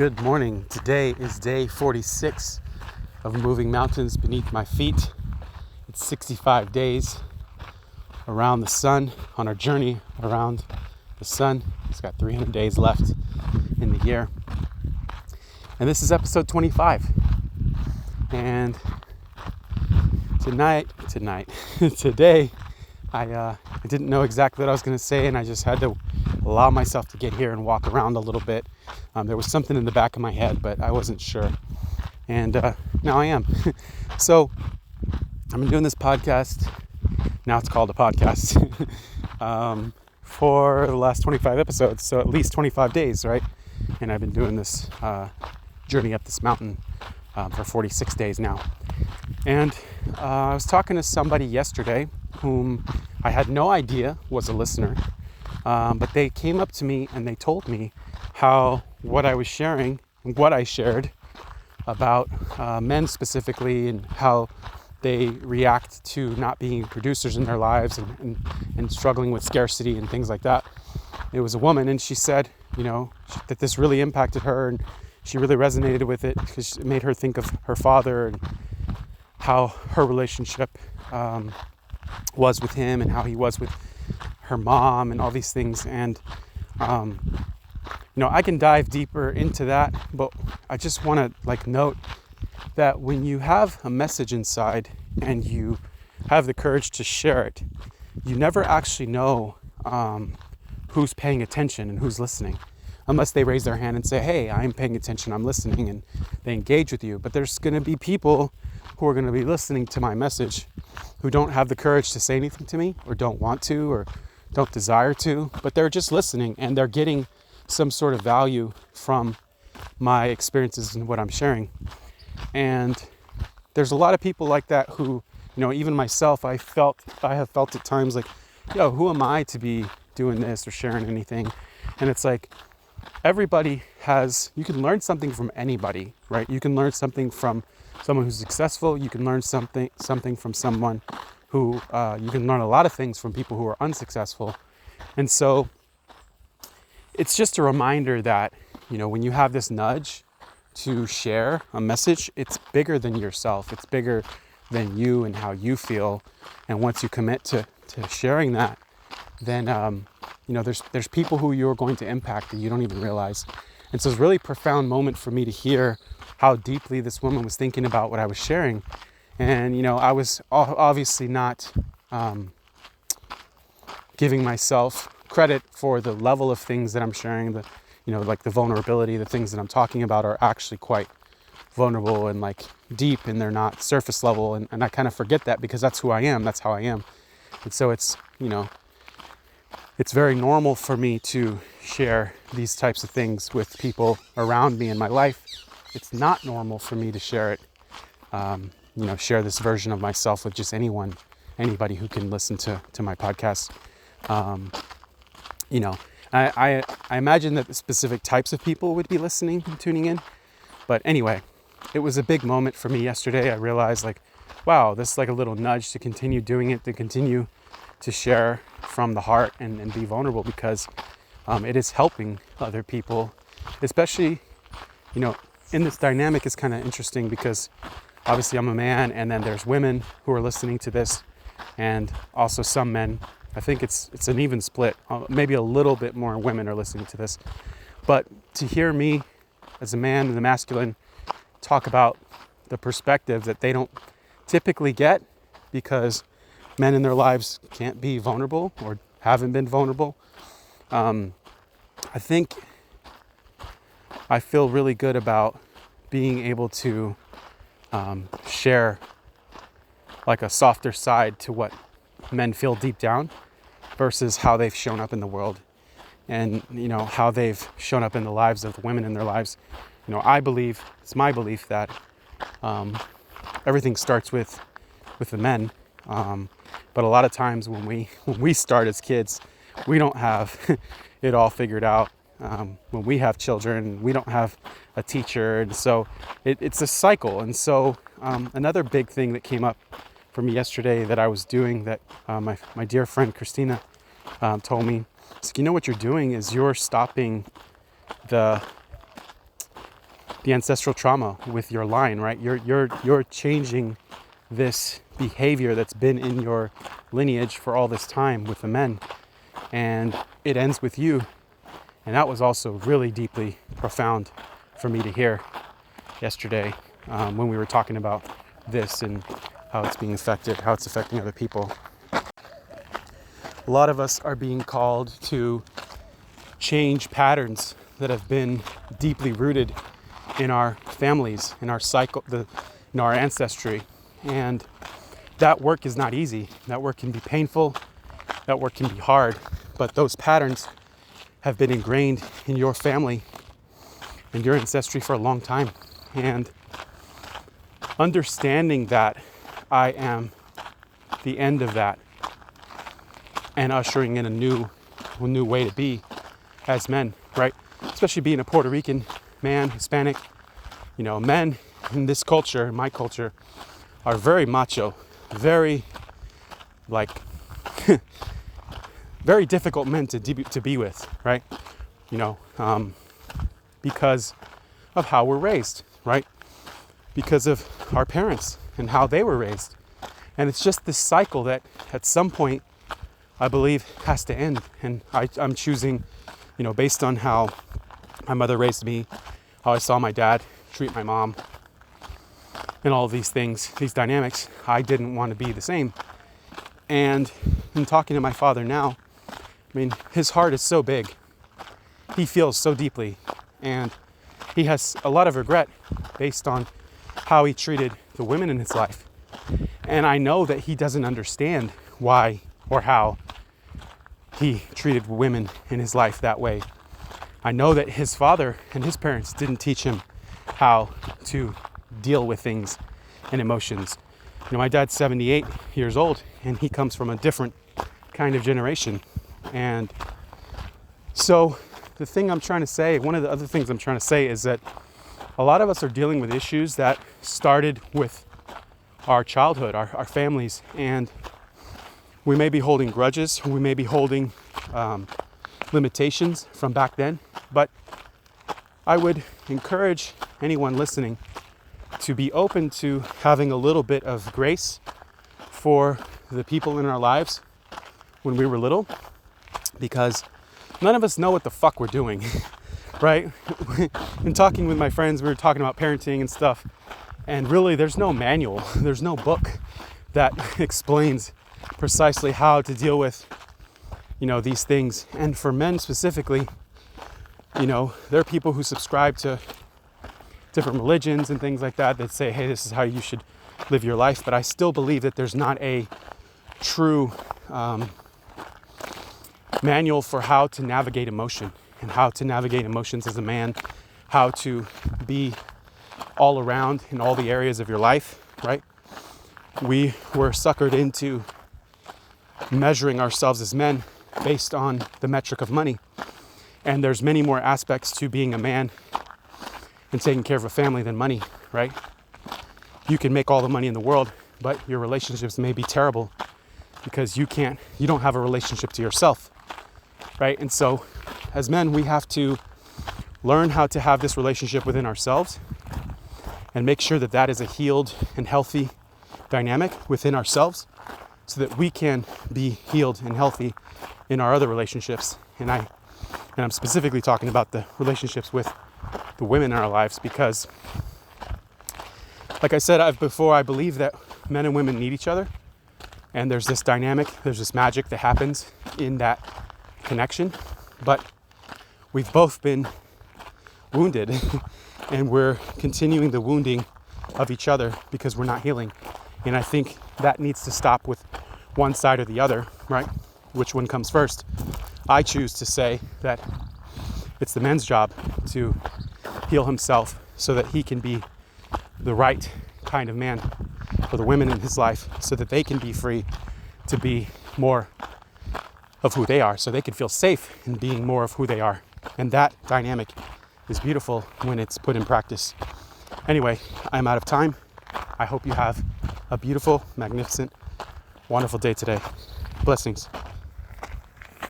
Good morning. Today is day 46 of moving mountains beneath my feet. It's 65 days around the sun on our journey around the sun. It's got 300 days left in the year. And this is episode 25. And today, I didn't know exactly what I was going to say, and I just had to allow myself to get here and walk around a little bit. There was something in the back of my head, but I wasn't sure. And now I am. So I've been doing this podcast. Now it's called a podcast for the last 25 episodes. So at least 25 days, right? And I've been doing this journey up this mountain for 46 days now. And I was talking to somebody yesterday whom I had no idea was a listener. But they came up to me and they told me how what I was sharing, what I shared about men specifically, and how they react to not being producers in their lives and struggling with scarcity and things like that. It was a woman, and she said, that this really impacted her, and she really resonated with it because it made her think of her father and how her relationship was with him and how he was with her mom and all these things. And I can dive deeper into that, but I just want to note that when you have a message inside and you have the courage to share it, you never actually know who's paying attention and who's listening, unless they raise their hand and say, hey, I'm paying attention, I'm listening, and they engage with you. But there's going to be people who are going to be listening to my message who don't have the courage to say anything to me, or don't want to, or don't desire to, but they're just listening and they're getting some sort of value from my experiences and what I'm sharing. And there's a lot of people like that who, even myself, I have felt at times like, who am I to be doing this or sharing anything? And it's like, you can learn something from anybody, right? You can learn something from someone who's successful. You can learn something from someone who, you can learn a lot of things from people who are unsuccessful. And so it's just a reminder that, when you have this nudge to share a message, it's bigger than yourself. It's bigger than you and how you feel. And once you commit to sharing that, then, there's people who you're going to impact that you don't even realize. And so it's a really profound moment for me to hear how deeply this woman was thinking about what I was sharing. And, I was obviously not giving myself credit for the level of things that I'm sharing, the vulnerability, the things that I'm talking about are actually quite vulnerable and deep, and they're not surface level. And I kind of forget that because that's who I am. That's how I am. And so it's very normal for me to share these types of things with people around me in my life. It's not normal for me to share it, share this version of myself with just anybody who can listen to my podcast. I imagine that the specific types of people would be listening and tuning in. But anyway, it was a big moment for me yesterday. I realized wow, this is a little nudge to continue doing it, to continue to share from the heart and be vulnerable, because it is helping other people, especially, in this dynamic. Is kind of interesting because obviously I'm a man, and then there's women who are listening to this, and also some men. I think it's an even split. Maybe a little bit more women are listening to this. But to hear me as a man and the masculine talk about the perspective that they don't typically get, because men in their lives can't be vulnerable or haven't been vulnerable, I think I feel really good about being able to share a softer side to what men feel deep down versus how they've shown up in the world, and how they've shown up in the lives of the women in their lives. It's my belief that everything starts with the men, but a lot of times when we start as kids, we don't have it all figured out. When we have children, we don't have a teacher, and so it's a cycle. And so another big thing that came up for me yesterday that I was doing, that my dear friend Christina told me, what you're doing is you're stopping the the ancestral trauma with your line, right? You're changing this behavior that's been in your lineage for all this time with the men, and it ends with you. And that was also really deeply profound for me to hear yesterday, when we were talking about this and how it's being affected, how it's affecting other people. A lot of us are being called to change patterns that have been deeply rooted in our families, in our cycle, in our ancestry. And that work is not easy. That work can be painful. That work can be hard. But those patterns have been ingrained in your family and your ancestry for a long time. And understanding that I am the end of that and ushering in a new way to be as men, right? Especially being a Puerto Rican man, Hispanic, men in this culture, in my culture, are very macho, very very difficult men to be with, right? Because of how we're raised, right? Because of our parents and how they were raised. And it's just this cycle that at some point, I believe, has to end. And I'm choosing, based on how my mother raised me, how I saw my dad treat my mom, and all of these things, these dynamics, I didn't want to be the same. And in talking to my father now, his heart is so big. He feels so deeply. And he has a lot of regret based on how he treated the women in his life. And I know that he doesn't understand why or how he treated women in his life that way. I know that his father and his parents didn't teach him how to deal with things and emotions. My dad's 78 years old, and he comes from a different kind of generation. And so the thing I'm trying to say, one of the other things I'm trying to say is that a lot of us are dealing with issues that started with our childhood, our families, and we may be holding grudges, we may be holding limitations from back then, but I would encourage anyone listening to be open to having a little bit of grace for the people in our lives when we were little, because none of us know what the fuck we're doing, right? In talking with my friends, we were talking about parenting and stuff, and really there's no manual, there's no book that explains precisely how to deal with, these things. And for men specifically, there are people who subscribe to different religions and things like that that say, hey, this is how you should live your life. But I still believe that there's not a true manual for how to navigate emotion and how to navigate emotions as a man, how to be all around in all the areas of your life, right? We were suckered into measuring ourselves as men based on the metric of money. And there's many more aspects to being a man and taking care of a family than money, right? You can make all the money in the world, but your relationships may be terrible because you don't have a relationship to yourself, right? And so as men, we have to learn how to have this relationship within ourselves and make sure that that is a healed and healthy dynamic within ourselves so that we can be healed and healthy in our other relationships. And I'm specifically talking about the relationships with the women in our lives because, like I said before, I believe that men and women need each other. And there's this dynamic, there's this magic that happens in that connection. But we've both been wounded and we're continuing the wounding of each other because we're not healing. And I think that needs to stop with one side or the other, right? Which one comes first? I choose to say that it's the man's job to heal himself so that he can be the right kind of man for the women in his life so that they can be free to be more of who they are, so they can feel safe in being more of who they are. And that dynamic is beautiful when it's put in practice. Anyway, I'm out of time. I hope you have a beautiful, magnificent, wonderful day today. Blessings.